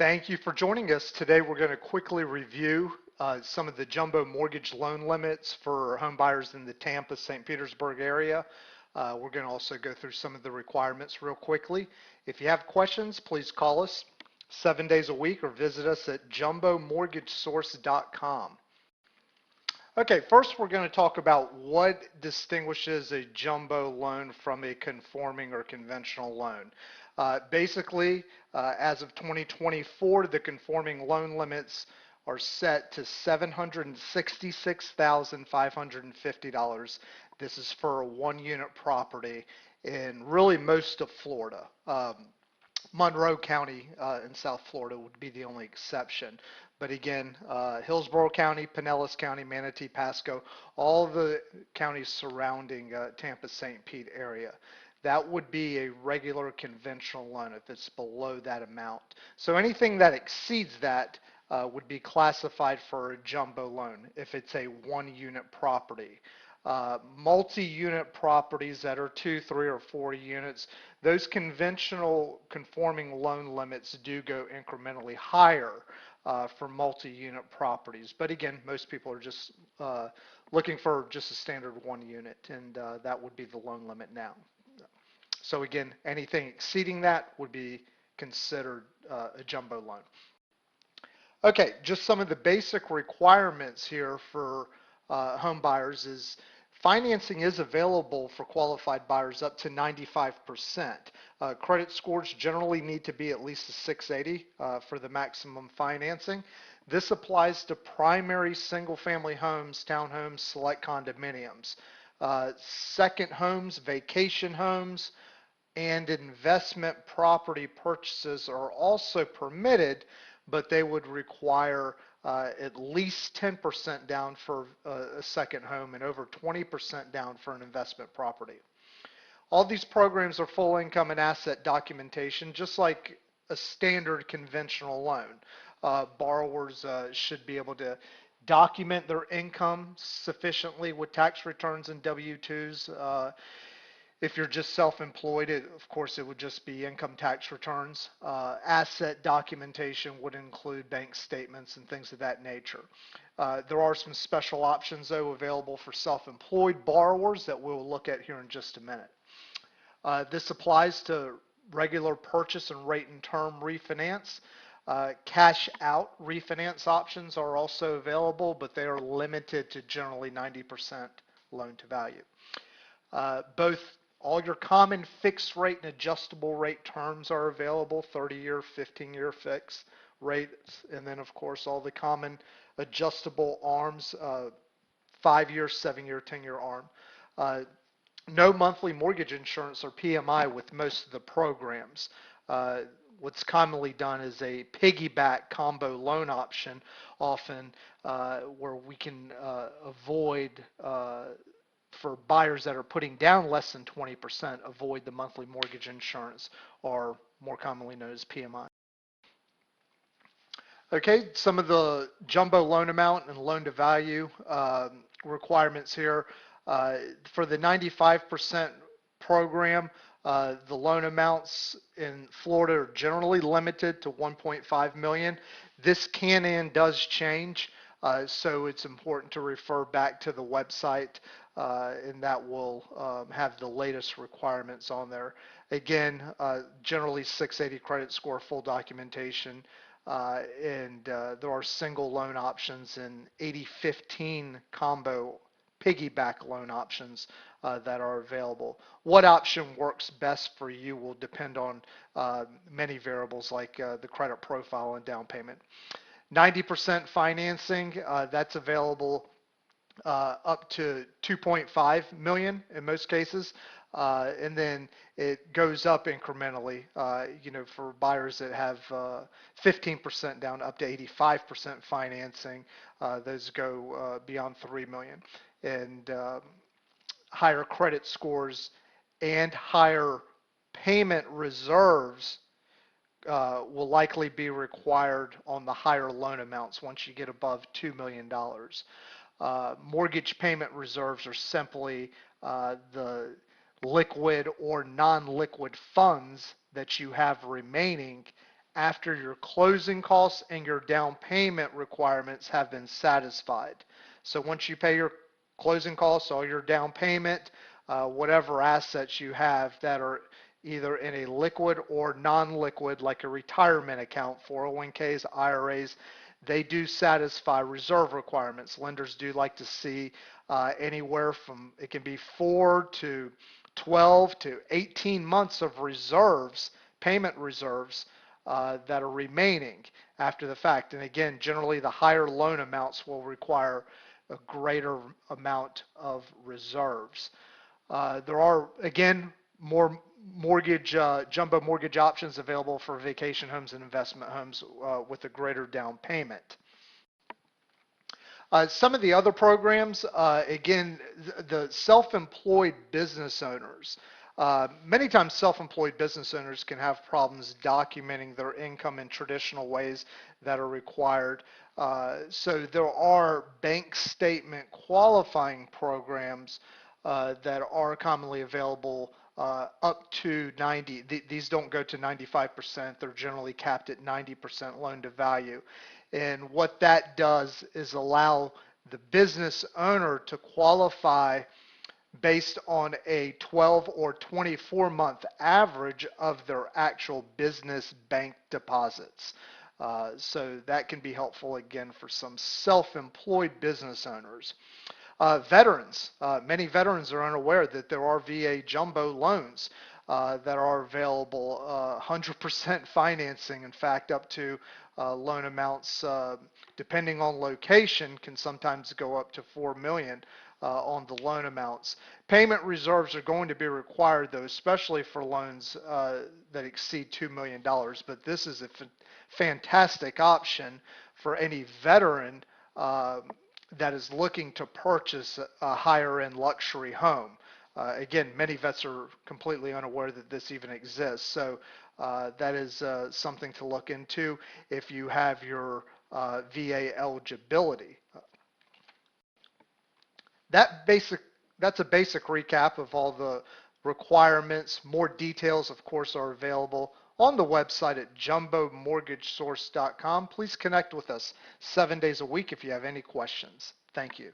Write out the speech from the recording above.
Thank you for joining us. Today we're going to quickly review some of the jumbo mortgage loan limits for home buyers in the Tampa-St. Petersburg area. We're going to also go through some of the requirements real quickly. If you have questions, please call us 7 days a week or visit us at jumbomortgagesource.com. Okay, first we're going to talk about what distinguishes a jumbo loan from a conforming or conventional loan. As of 2024, the conforming loan limits are set to $766,550. This is for a one-unit property in really most of Florida. Monroe County in South Florida would be the only exception. But again, Hillsborough County, Pinellas County, Manatee, Pasco, all the counties surrounding Tampa-St. Pete area. That would be a regular conventional loan if it's below that amount. So anything that exceeds that would be classified for a jumbo loan if it's a one-unit property. Multi-unit properties that are 2, 3, or 4 units, those conventional conforming loan limits do go incrementally higher for multi-unit properties. But again, most people are just looking for just a standard one unit, and that would be the loan limit now. So again, anything exceeding that would be considered a jumbo loan. Okay, just some of the basic requirements here for home buyers is financing is available for qualified buyers up to 95%. Credit scores generally need to be at least a 680 for the maximum financing. This applies to primary single-family homes, townhomes, select condominiums. Second homes, vacation homes, and investment property purchases are also permitted, but they would require at least 10% down for a second home and over 20% down for an investment property. All these programs are full income and asset documentation, just like a standard conventional loan. Borrowers should be able to document their income sufficiently with tax returns and W-2s. If you're just self-employed, of course, it would just be income tax returns. Asset documentation would include bank statements and things of that nature. There are some special options, though, available for self-employed borrowers that we'll look at here in just a minute. This applies to regular purchase and rate and term refinance. Cash out refinance options are also available, but they are limited to generally 90% loan to value. Both all your common fixed rate and adjustable rate terms are available, 30-year, 15-year fixed rates, and then of course all the common adjustable ARMs, 5-year, 7-year, 10-year ARM. No monthly mortgage insurance or PMI with most of the programs. What's commonly done is a piggyback combo loan option, often where we can avoid for buyers that are putting down less than 20%, avoid the monthly mortgage insurance, or more commonly known as PMI. Okay, some of the jumbo loan amount and loan to value requirements here. For the 95% program, the loan amounts in Florida are generally limited to 1.5 million. This can and does change, so it's important to refer back to the website, and that will have the latest requirements on there. Again, generally 680 credit score, full documentation, and there are single loan options and 80-15 combo piggyback loan options that are available. What option works best for you will depend on many variables like the credit profile and down payment. 90% financing, that's available up to 2.5 million in most cases, and then it goes up incrementally. For buyers that have 15% down up to 85% financing, those go beyond 3 million. And higher credit scores and higher payment reserves will likely be required on the higher loan amounts once you get above $2 million. Mortgage payment reserves are simply the liquid or non-liquid funds that you have remaining after your closing costs and your down payment requirements have been satisfied. So once you pay your closing costs, all your down payment, whatever assets you have that are either in a liquid or non-liquid, like a retirement account, 401ks, IRAs, they do satisfy reserve requirements. Lenders do like to see anywhere from, it can be 4 to 12 to 18 months of reserves, payment reserves, that are remaining after the fact. And again, generally the higher loan amounts will require a greater amount of reserves. There are, again, more jumbo mortgage options available for vacation homes and investment homes with a greater down payment. Some of the other programs, again, the self-employed business owners. Many times self-employed business owners can have problems documenting their income in traditional ways that are required. So there are bank statement qualifying programs that are commonly available up to 90. These don't go to 95%. They're generally capped at 90% loan to value. And what that does is allow the business owner to qualify based on a 12 or 24-month average of their actual business bank deposits. So that can be helpful again for some self-employed business owners. Veterans, many veterans are unaware that there are VA jumbo loans that are available, 100% financing, in fact, up to loan amounts, depending on location, can sometimes go up to 4 million on the loan amounts. Payment reserves are going to be required, though, especially for loans that exceed $2 million. But this is a fantastic option for any veteran that is looking to purchase a higher end luxury home. Again, many vets are completely unaware that this even exists. So that is something to look into if you have your VA eligibility. That basic, that's a basic recap of all the requirements. More details, of course, are available on the website at jumbomortgagesource.com. Please connect with us 7 days a week if you have any questions. Thank you.